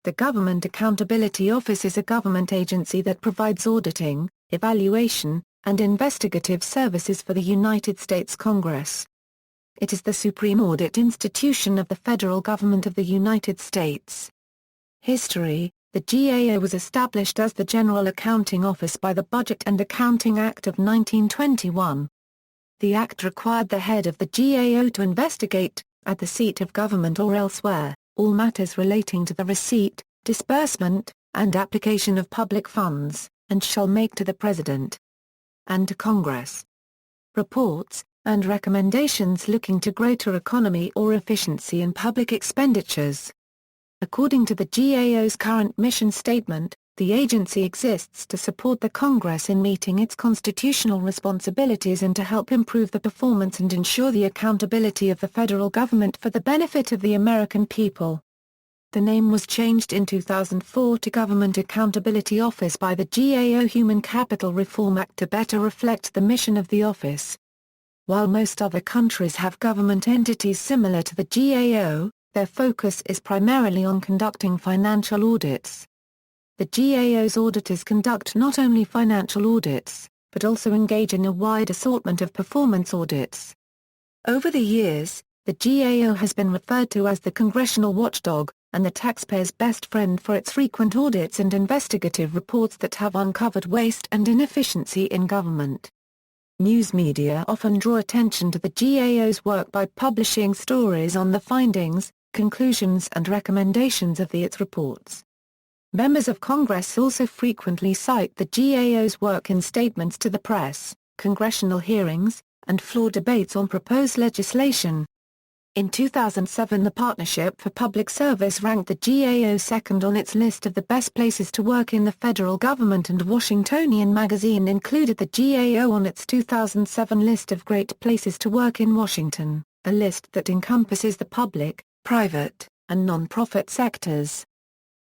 The Government Accountability Office is a government agency that provides auditing, evaluation, and investigative services for the United States Congress. It is the supreme audit institution of the federal government of the United States. History: the GAO was established as the General Accounting Office by the Budget and Accounting Act of 1921. The act required the head of the GAO to investigate, at the seat of government or elsewhere, all matters relating to the receipt, disbursement, and application of public funds, and shall make to the President and to Congress reports and recommendations looking to greater economy or efficiency in public expenditures. According to the GAO's current mission statement, the agency exists to support the Congress in meeting its constitutional responsibilities and to help improve the performance and ensure the accountability of the federal government for the benefit of the American people. The name was changed in 2004 to Government Accountability Office by the GAO Human Capital Reform Act to better reflect the mission of the office. While most other countries have government entities similar to the GAO, their focus is primarily on conducting financial audits. The GAO's auditors conduct not only financial audits, but also engage in a wide assortment of performance audits. Over the years, the GAO has been referred to as the Congressional Watchdog, and the taxpayer's best friend for its frequent audits and investigative reports that have uncovered waste and inefficiency in government. News media often draw attention to the GAO's work by publishing stories on the findings, conclusions and recommendations of its reports. Members of Congress also frequently cite the GAO's work in statements to the press, congressional hearings, and floor debates on proposed legislation. In 2007, the Partnership for Public Service ranked the GAO second on its list of the best places to work in the federal government, and Washingtonian magazine included the GAO on its 2007 list of Great Places to Work in Washington, a list that encompasses the public, private, and non-profit sectors.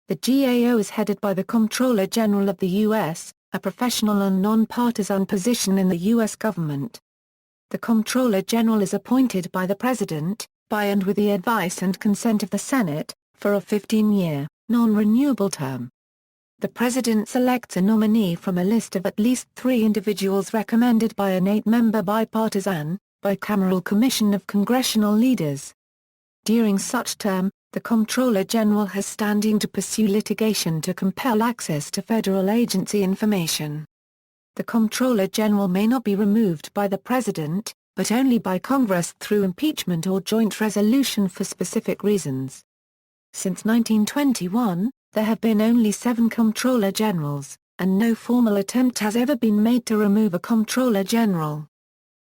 The GAO is headed by the Comptroller General of the U.S., a professional and non-partisan position in the U.S. government. The Comptroller General is appointed by the President, by and with the advice and consent of the Senate, for a 15-year, non-renewable term. The President selects a nominee from a list of at least 3 individuals recommended by an 8-member bipartisan, bicameral commission of congressional leaders. During such term, the Comptroller General has standing to pursue litigation to compel access to federal agency information. The Comptroller General may not be removed by the President, but only by Congress through impeachment or joint resolution for specific reasons. Since 1921, there have been only 7 Comptroller Generals, and no formal attempt has ever been made to remove a Comptroller General.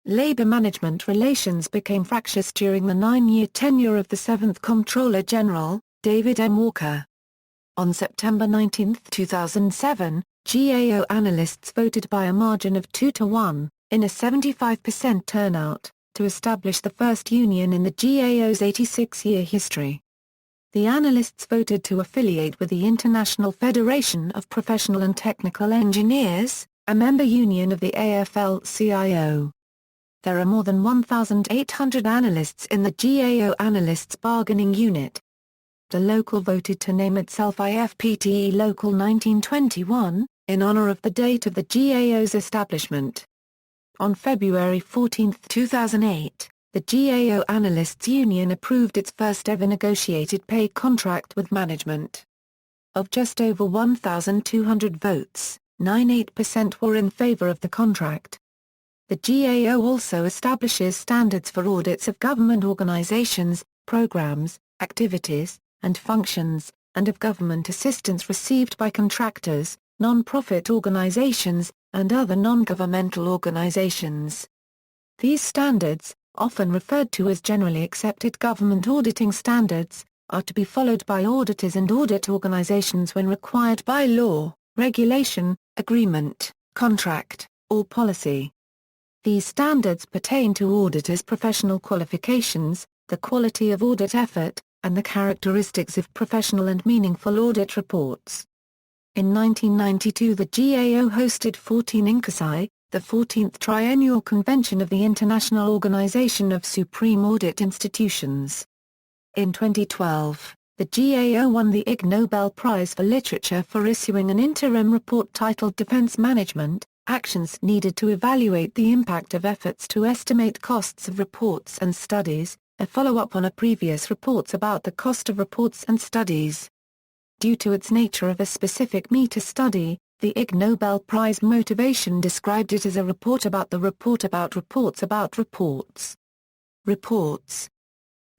Labor-management relations became fractious during the 9-year tenure of the 7th Comptroller General, David M. Walker. On September 19, 2007, GAO analysts voted by a margin of 2-1, in a 75% turnout, to establish the first union in the GAO's 86-year history. The analysts voted to affiliate with the International Federation of Professional and Technical Engineers, a member union of the AFL-CIO. There are more than 1,800 analysts in the GAO Analysts Bargaining Unit. The local voted to name itself IFPTE Local 1921, in honor of the date of the GAO's establishment. On February 14, 2008, the GAO Analysts Union approved its first-ever negotiated pay contract with management. Of just over 1,200 votes, 98% were in favor of the contract. The GAO also establishes standards for audits of government organizations, programs, activities, and functions, and of government assistance received by contractors, non-profit organizations, and other non-governmental organizations. These standards, often referred to as generally accepted government auditing standards, are to be followed by auditors and audit organizations when required by law, regulation, agreement, contract, or policy. These standards pertain to auditors' professional qualifications, the quality of audit effort, and the characteristics of professional and meaningful audit reports. In 1992, the GAO hosted 14 INCASI, the 14th Triennial Convention of the International Organization of Supreme Audit Institutions. In 2012, The GAO won the Ig Nobel Prize for Literature for issuing an interim report titled Defense Management: Actions Needed to Evaluate the Impact of Efforts to Estimate Costs of Reports and Studies, a follow-up on a previous reports about the cost of reports and studies. Due to its nature of a specific meta-study, the Ig Nobel Prize motivation described it as a report about the report about reports about reports. Reports.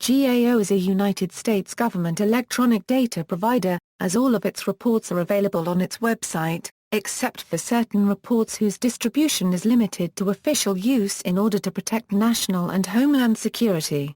GAO is a United States government electronic data provider, as all of its reports are available on its website, except for certain reports whose distribution is limited to official use in order to protect national and homeland security.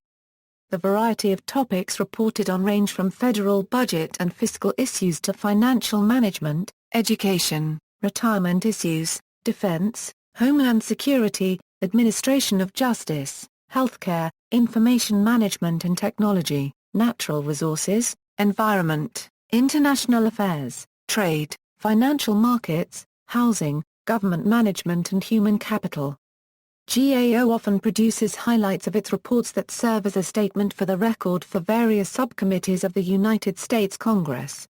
The variety of topics reported on range from federal budget and fiscal issues to financial management, education, retirement issues, defense, homeland security, administration of justice, healthcare, information management and technology, natural resources, environment, international affairs, trade, financial markets, housing, government management and human capital. GAO often produces highlights of its reports that serve as a statement for the record for various subcommittees of the United States Congress.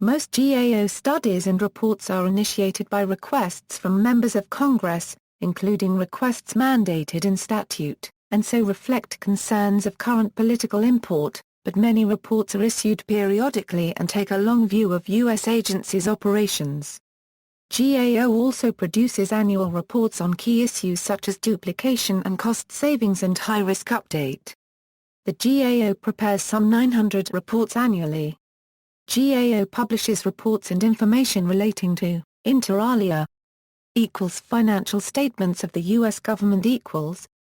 Most GAO studies and reports are initiated by requests from members of Congress, including requests mandated in statute, and so reflect concerns of current political import, but many reports are issued periodically and take a long view of U.S. agencies' operations. GAO also produces annual reports on key issues such as duplication and cost savings and high-risk update. The GAO prepares some 900 reports annually. GAO publishes reports and information relating to, inter alia, financial statements of the U.S. government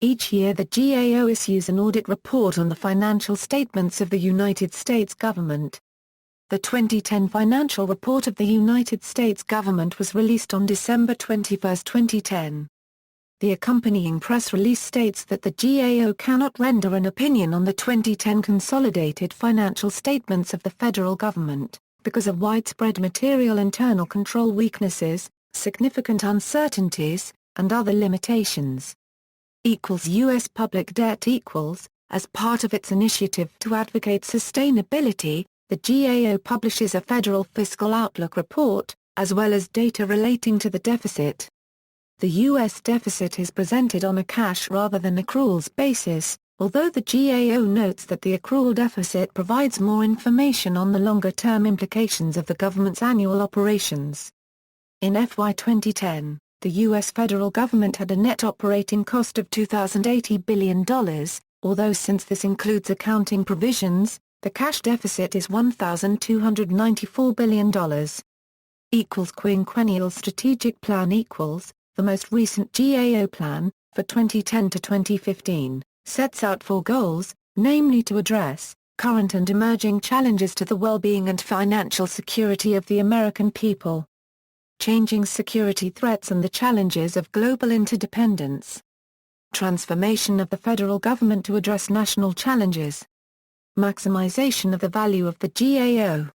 Each year the GAO issues an audit report on the financial statements of the United States government. The 2010 financial report of the United States government was released on December 21, 2010. The accompanying press release states that the GAO cannot render an opinion on the 2010 consolidated financial statements of the federal government, because of widespread material internal control weaknesses, significant uncertainties, and other limitations. U.S. public debt as part of its initiative to advocate sustainability, the GAO publishes a Federal Fiscal Outlook report, as well as data relating to the deficit. The U.S. deficit is presented on a cash rather than accruals basis, although the GAO notes that the accrual deficit provides more information on the longer-term implications of the government's annual operations. In FY 2010, the U.S. federal government had a net operating cost of $2,080 billion, although since this includes accounting provisions, the cash deficit is $1,294 billion. Quinquennial Strategic Plan the most recent GAO plan, for 2010 to 2015, sets out 4 goals, namely to address current and emerging challenges to the well-being and financial security of the American people, changing security threats and the challenges of global interdependence, transformation of the federal government to address national challenges, maximization of the value of the GAO.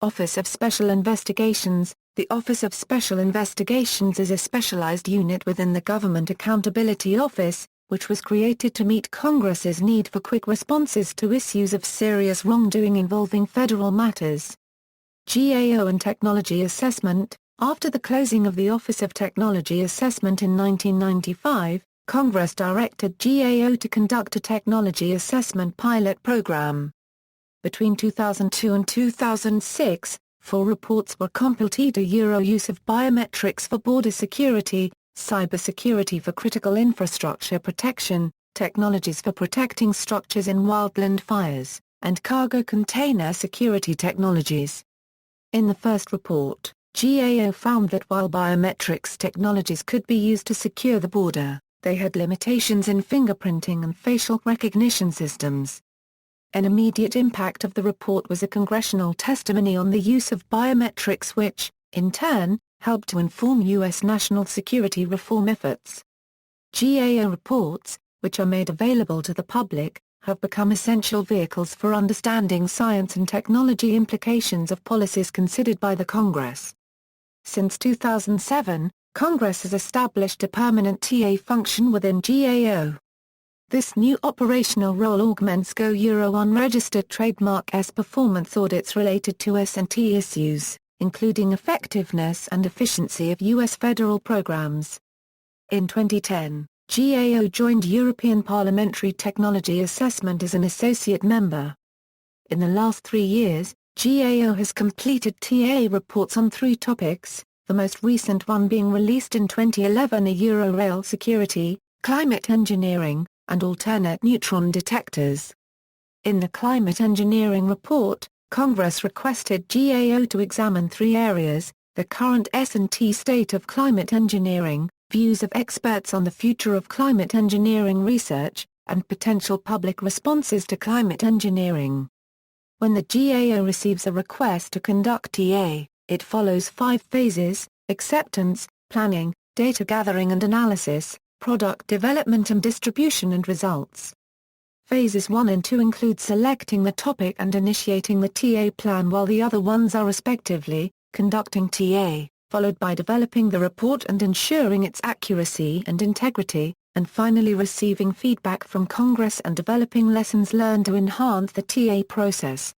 Office of Special Investigations. The Office of Special Investigations is a specialized unit within the Government Accountability Office, which was created to meet Congress's need for quick responses to issues of serious wrongdoing involving federal matters. Gao and Technology Assessment. After the closing of the Office of Technology Assessment in 1995, Congress directed GAO to conduct a technology assessment pilot program. Between 2002 and 2006, 4 reports were completed: use of biometrics for border security, cybersecurity for critical infrastructure protection, technologies for protecting structures in wildland fires, and cargo container security technologies. In the first report, GAO found that while biometrics technologies could be used to secure the border, they had limitations in fingerprinting and facial recognition systems. An immediate impact of the report was a congressional testimony on the use of biometrics which, in turn, helped to inform U.S. national security reform efforts. GAO reports, which are made available to the public, have become essential vehicles for understanding science and technology implications of policies considered by the Congress. Since 2007, Congress has established a permanent TA function within GAO. This new operational role augments Go-Euro unregistered trademark performance audits related to S&T issues, including effectiveness and efficiency of U.S. federal programs. In 2010, GAO joined European Parliamentary Technology Assessment as an associate member. In the last 3 years, GAO has completed TA reports on 3 topics, the most recent one being released in 2011: Euro-rail security, climate engineering, and alternate neutron detectors. In the climate engineering report, Congress requested GAO to examine 3 areas: the current S&T state of climate engineering, views of experts on the future of climate engineering research, and potential public responses to climate engineering. When the GAO receives a request to conduct TA, it follows 5 phases: acceptance, planning, data gathering and analysis, product development and distribution, and results. Phases 1 and 2 include selecting the topic and initiating the TA plan, while the other ones are respectively, conducting TA, followed by developing the report and ensuring its accuracy and integrity, and finally receiving feedback from Congress and developing lessons learned to enhance the TA process.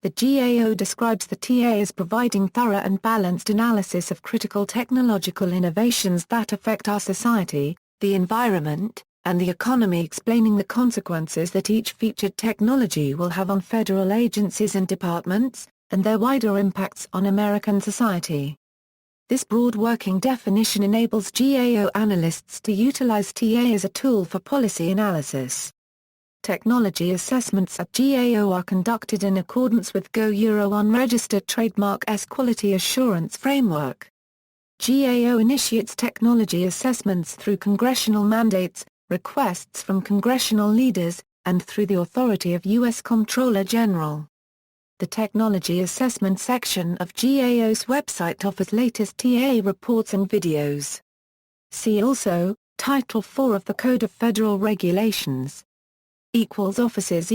The GAO describes the TA as providing thorough and balanced analysis of critical technological innovations that affect our society, the environment, and the economy, explaining the consequences that each featured technology will have on federal agencies and departments, and their wider impacts on American society. This broad working definition enables GAO analysts to utilize TA as a tool for policy analysis. Technology assessments at GAO are conducted in accordance with Go-Euro unregistered trademark quality assurance framework. GAO initiates technology assessments through congressional mandates, requests from congressional leaders, and through the authority of U.S. Comptroller General. The Technology Assessment section of GAO's website offers latest TA reports and videos. See also, Title IV of the Code of Federal Regulations. Offices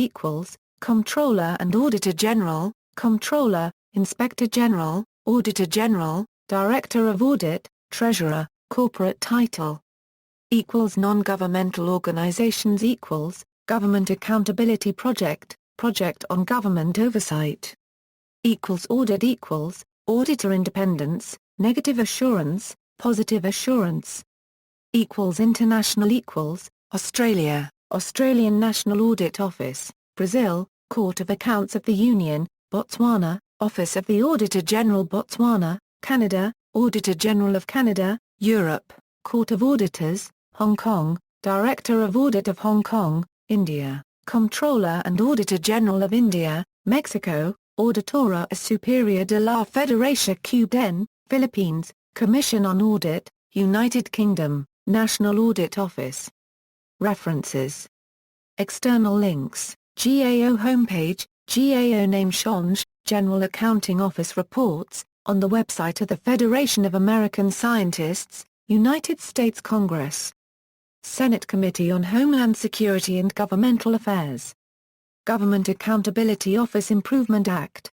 Comptroller and Auditor General, Comptroller, Inspector General, Auditor General, Director of Audit, Treasurer, Corporate Title. Non-governmental organizations Government Accountability Project, Project on Government Oversight. Audit Auditor Independence, Negative Assurance, Positive Assurance. International Australia, Australian National Audit Office, Brazil, Court of Accounts of the Union, Botswana, Office of the Auditor General Botswana, Canada, Auditor General of Canada, Europe, Court of Auditors, Hong Kong, Director of Audit of Hong Kong, India, Comptroller and Auditor General of India, Mexico, Auditora Superior de la Federación Cubana, Philippines, Commission on Audit, United Kingdom, National Audit Office. References. External links: GAO homepage, GAO name change, General Accounting Office reports, on the website of the Federation of American Scientists, United States Congress. Senate Committee on Homeland Security and Governmental Affairs. Government Accountability Office Improvement Act.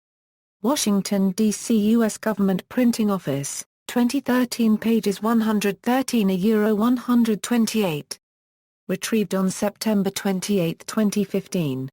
Washington, D.C. U.S. Government Printing Office, 2013, pages 113 128. Retrieved on September 28, 2015.